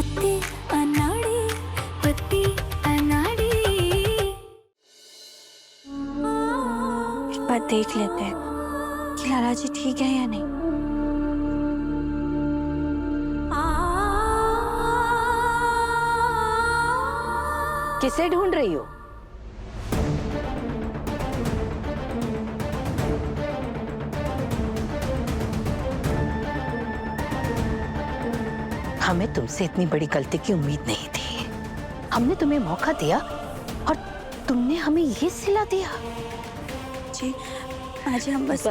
पत्ती अनाड़ी, पत्ती अनाड़ी। एक बार देख लेते हैं कि लाला जी ठीक है या नहीं। किसे ढूंढ रही हो? हमें तुमसे इतनी बड़ी गलती की उम्मीद नहीं थी। हमने तुम्हें मौका दिया और तुमने हमें ये सिला दिया। जी आज हम बस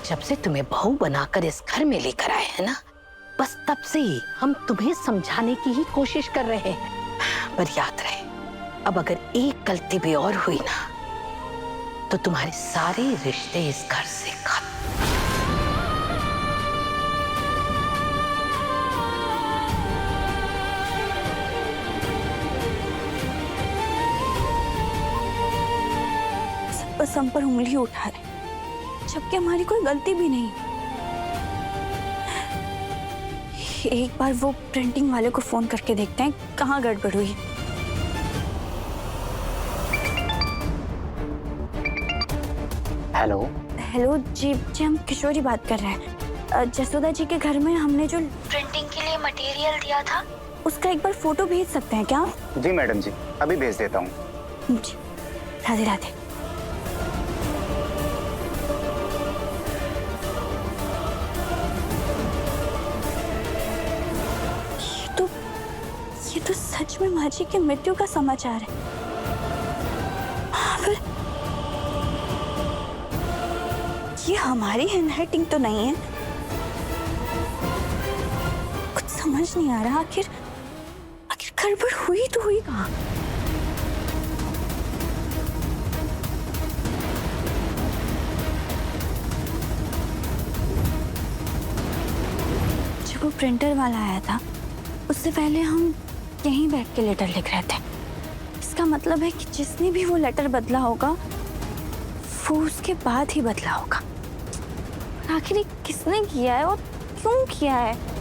जब से तुम्हें बहू बनाकर इस घर में लेकर आए हैं ना, बस तब से ही हम तुम्हें समझाने की ही कोशिश कर रहे हैं। पर याद रहे, अब अगर एक गलती भी और हुई ना, तो तुम्हारे सारे रिश्ते इस घर से खत्म। बस हम पर उंगली उठा रहे, जबकि हमारी कोई गलती भी नहीं। एक बार वो प्रिंटिंग वाले को फोन करके देखते हैं कहाँ गड़बड़ हुई। हेलो हेलो जी हम किशोरी बात कर रहे हैं। जसोदा जी के घर में हमने जो प्रिंटिंग के लिए मटेरियल दिया था, उसका एक बार फोटो भेज सकते हैं क्या? जी मैडम जी, अभी भेज देता हूँ। जी राधे राधे। ये तो सच में माँ जी की मृत्यु का समाचार है। पर ये हमारी हैंडराइटिंग तो नहीं है। कुछ समझ नहीं आ रहा, आखिर गड़बड़ हुई तो हुई कहाँ? जब वो प्रिंटर वाला आया था, उससे पहले हम यहीं बैठ के लेटर लिख रहे थे। इसका मतलब है कि जिसने भी वो लेटर बदला होगा, वो उसके बाद ही बदला होगा। आखिर ये किसने किया है और क्यों किया है?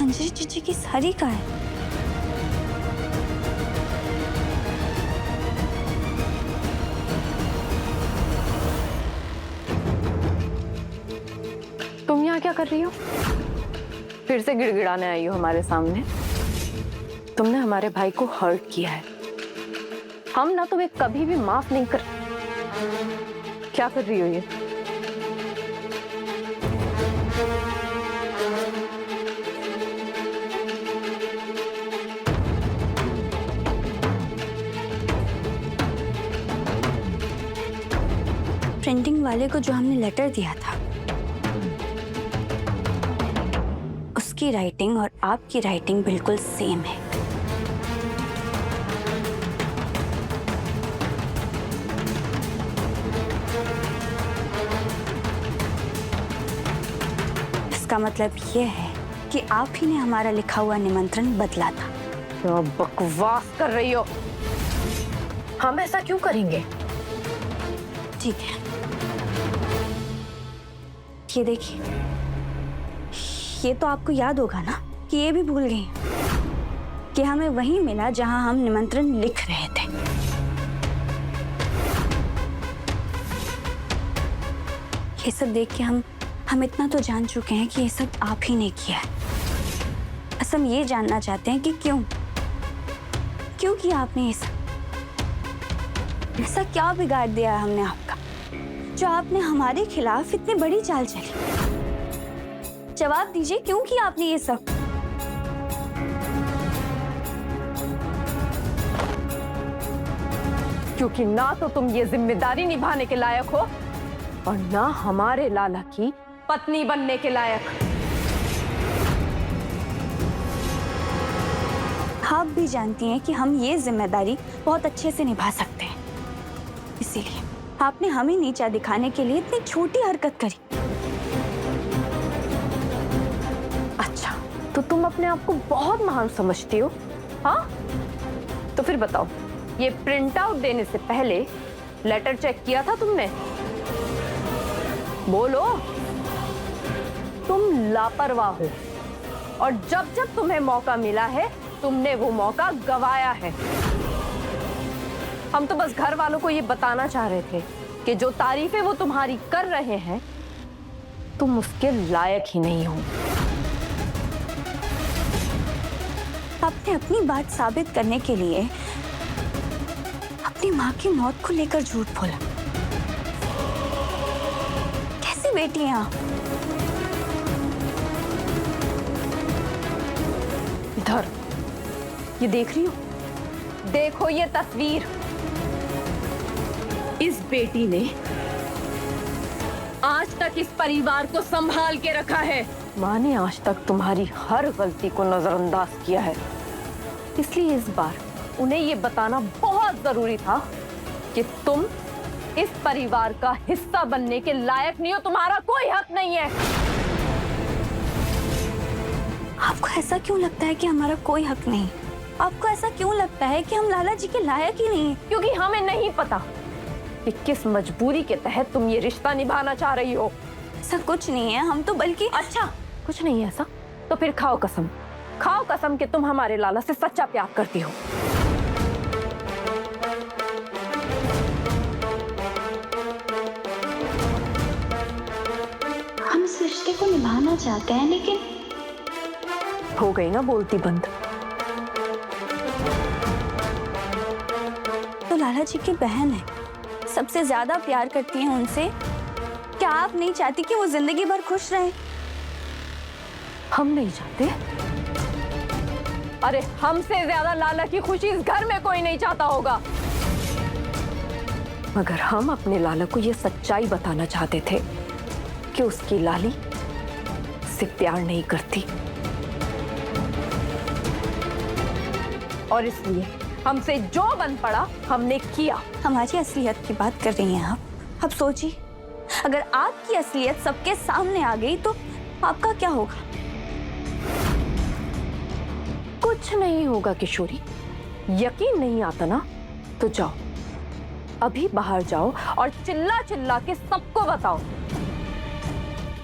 अंजलि चीची की साड़ी का है। तुम यहाँ क्या कर रही हो? फिर से गिड़गिड़ाने आई हो हमारे सामने? तुमने हमारे भाई को हर्ट किया है। हम ना तुम्हें कभी भी माफ नहीं कर। क्या कर रही हो ये? प्रिंटिंग वाले को जो हमने लेटर दिया था, उसकी राइटिंग और आपकी राइटिंग बिल्कुल सेम है। इसका मतलब ये है कि आप ही ने हमारा लिखा हुआ निमंत्रण बदला था। तो बकवास कर रही हो। हम ऐसा क्यों करेंगे? ठीक है, ये देखिए, ये तो आपको याद होगा ना कि ये भी भूल गई कि हमें वहीं मिला जहां हम निमंत्रण लिख रहे थे। ये सब देख के हम इतना तो जान चुके हैं कि ये सब आप ही ने किया है। बस हम ये जानना चाहते हैं कि क्यों किया आपने ये सब? ऐसा क्या बिगाड़ दिया है हमने आपका, जो आपने हमारे खिलाफ इतनी बड़ी चाल चली? जवाब दीजिए, क्यों किया आपने ये सब? क्योंकि ना तो तुम ये जिम्मेदारी निभाने के लायक हो और ना हमारे लाला की पत्नी बनने के लायक। भी जानती हैं कि हम ये जिम्मेदारी बहुत अच्छे से निभा सकते हैं, इसीलिए आपने हमें नीचा दिखाने के लिए इतनी छोटी हरकत करी। अच्छा, तो तुम अपने आप को बहुत महान समझती हो, हाँ? तो फिर बताओ, ये प्रिंट आउट देने से पहले लेटर चेक किया था तुमने? बोलो। तुम लापरवाह हो और जब जब तुम्हें मौका मिला है तुमने वो मौका गंवाया है। हम तो बस घर वालों को ये बताना चाह रहे थे कि जो तारीफें वो तुम्हारी कर रहे हैं तुम उसके लायक ही नहीं हो। आपने अपनी बात साबित करने के लिए अपनी माँ की मौत को लेकर झूठ बोला। कैसी बेटी हैं आप? इधर ये देख रही हो? देखो ये तस्वीर। इस बेटी ने आज तक इस परिवार को संभाल के रखा है। माँ ने आज तक तुम्हारी हर गलती को नजरअंदाज किया है, इसलिए इस बार उन्हें ये बताना बहुत जरूरी था कि तुम इस परिवार का हिस्सा बनने के लायक नहीं हो, तुम्हारा कोई हक नहीं है। आपको ऐसा क्यों लगता है कि हमारा कोई हक नहीं? आपको ऐसा क्यों लगता है कि हम लाला जी के लायक ही नहीं? क्योंकि हमें नहीं पता कि किस मजबूरी के तहत तुम ये रिश्ता निभाना चाह रही हो। ऐसा कुछ नहीं है, हम तो बल्कि अच्छा, कुछ नहीं है ऐसा? तो फिर खाओ कसम, खाओ कसम कि तुम हमारे लाला से सच्चा प्यार करती हो। हम इस रिश्ते को निभाना चाहते हैं, लेकिन हो गई ना बोलती बंद। तो लाला जी की बहन है, सबसे ज्यादा प्यार करती हैं उनसे। क्या आप नहीं चाहती कि वो जिंदगी भर खुश रहे? हम नहीं चाहते? अरे हमसे ज्यादा लाला की खुशी इस घर में कोई नहीं चाहता होगा। मगर हम अपने लाला को ये सच्चाई बताना चाहते थे कि उसकी लाली उससे प्यार नहीं करती, और इसलिए हमसे जो बन पड़ा हमने किया। हमारी असलियत की बात कर रही हैं आप? अब सोचिए, अगर आपकी असलियत सबके सामने आ गई तो आपका क्या होगा? कुछ नहीं होगा किशोरी। यकीन नहीं आता ना तो जाओ, अभी बाहर जाओ और चिल्ला चिल्ला के सबको बताओ।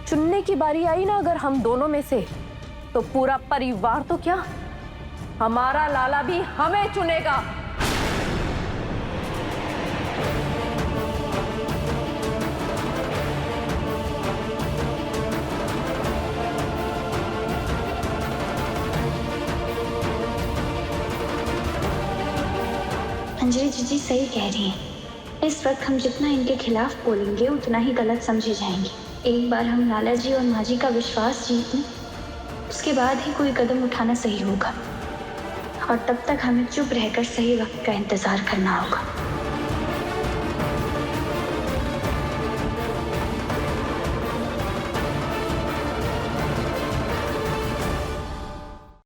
चुनने की बारी आई ना अगर हम दोनों में से, तो पूरा परिवार तो क्या, हमारा लाला भी हमें चुनेगा। अंजलि जीजी सही कह रही हैं। इस वक्त हम जितना इनके खिलाफ बोलेंगे उतना ही गलत समझे जाएंगे। एक बार हम लाला जी और माँ जी का विश्वास जीत लें, उसके बाद ही कोई कदम उठाना सही होगा, और तब तक हमें चुप रहकर सही वक्त का इंतजार करना होगा।